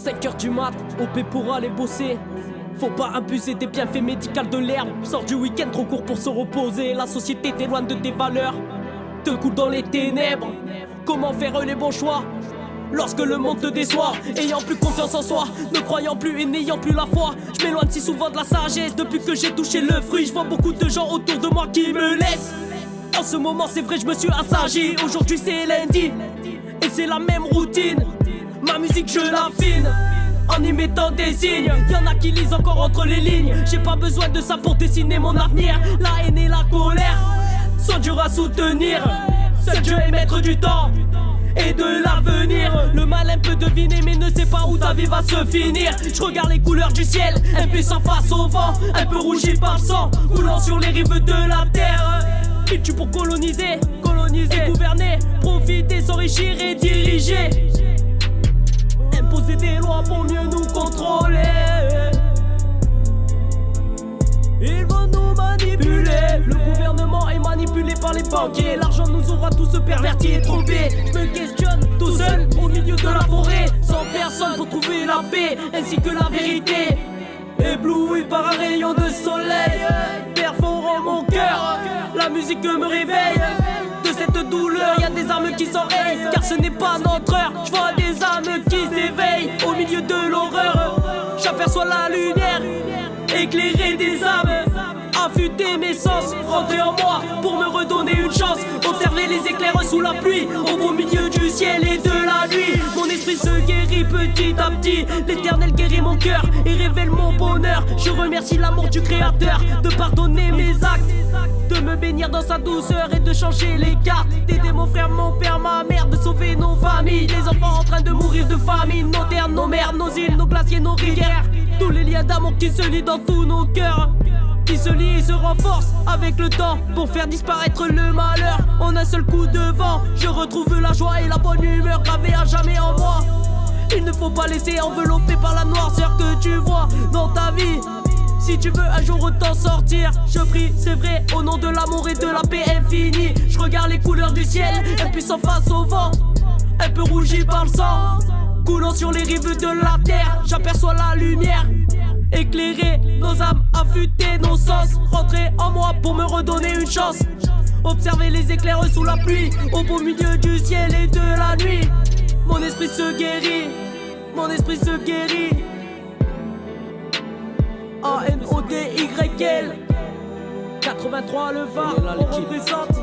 5h du mat, OP pour aller bosser. Faut pas abuser des bienfaits médicaux de l'herbe. Sors du week-end trop court pour se reposer. La société t'éloigne de tes valeurs, te coule dans les ténèbres. Comment faire les bons choix lorsque le monde te déçoit? Ayant plus confiance en soi, ne croyant plus et n'ayant plus la foi. Je m'éloigne si souvent de la sagesse. Depuis que j'ai touché le fruit, je vois beaucoup de gens autour de moi qui me laissent. En ce moment c'est vrai, je me suis assagi. Aujourd'hui c'est lundi et c'est la même routine. Ma musique je l'affine en y mettant des signes. Y'en a qui lisent encore entre les lignes. J'ai pas besoin de ça pour dessiner mon avenir. La haine et la colère sont durs à soutenir. Seul Dieu est maître du temps et de l'avenir. Le malin peut deviner mais ne sait pas où ta vie va se finir. Je regarde les couleurs du ciel, impuissant face au vent, un peu rougi par le sang coulant sur les rives de la terre. Il tue pour coloniser et gouverner, profiter, s'enrichir et diriger. Imposer des lois pour mieux nous contrôler. Ils vont nous manipuler. Le gouvernement est manipulé par les banquiers. L'argent nous aura tous pervertis et trompés. Je me questionne tout seul au milieu de la forêt, sans personne pour trouver la paix ainsi que la vérité. Ébloui par un rayon de soleil, perforant mon cœur, la musique me réveille. De cette douleur, y a des âmes qui s'enrayent, car ce n'est pas notre heure. Je vois des âmes qui s'éveillent au milieu de l'horreur. J'aperçois la lumière, éclairer des âmes, affûter mes sens, rentrer en moi pour me redonner une chance. Observer les éclairs sous la pluie, au beau milieu du ciel et de la nuit. Mon esprit se guérit petit à petit. L'Éternel guérit mon cœur et révèle mon bonheur. Je remercie l'amour du Créateur de pardonner mes actes, de me bénir dans sa douceur et de changer les cartes. D'aider mon frère, mon père, ma mère, de sauver nos familles. Les enfants en train de mourir de famine. Nos terres, nos mers, nos îles, nos glaciers, nos rivières. Tous les liens d'amour qui se lient dans tous nos cœurs, qui se lient et se renforcent avec le temps pour faire disparaître le malheur. En un seul coup de vent, je retrouve la joie et la bonne humeur gravée à jamais en moi. Il ne faut pas laisser envelopper par la noirceur que tu vois dans ta vie. Si tu veux un jour t'en sortir, je prie, c'est vrai, au nom de l'amour et de la paix infinie. Je regarde les couleurs du ciel, impuissant face au vent, un peu rougi par le sang coulant sur les rives de la terre. J'aperçois la lumière, éclairer nos âmes, affûter nos sens, rentrer en moi pour me redonner une chance. Observer les éclairs sous la pluie, au beau milieu du ciel et de la nuit. Mon esprit se guérit, mon esprit se guérit. A-N-O-D-Y-L 83 le Var, on représente.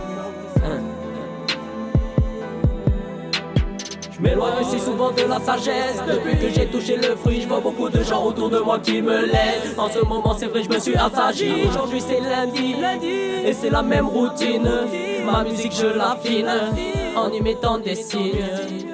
Je m'éloigne si souvent de la sagesse. Depuis que j'ai touché le fruit, je vois beaucoup de gens autour de moi qui me laissent. En ce moment c'est vrai, je me suis assagi. Aujourd'hui c'est lundi et c'est la même routine. Ma musique je l'affine en y mettant des signes.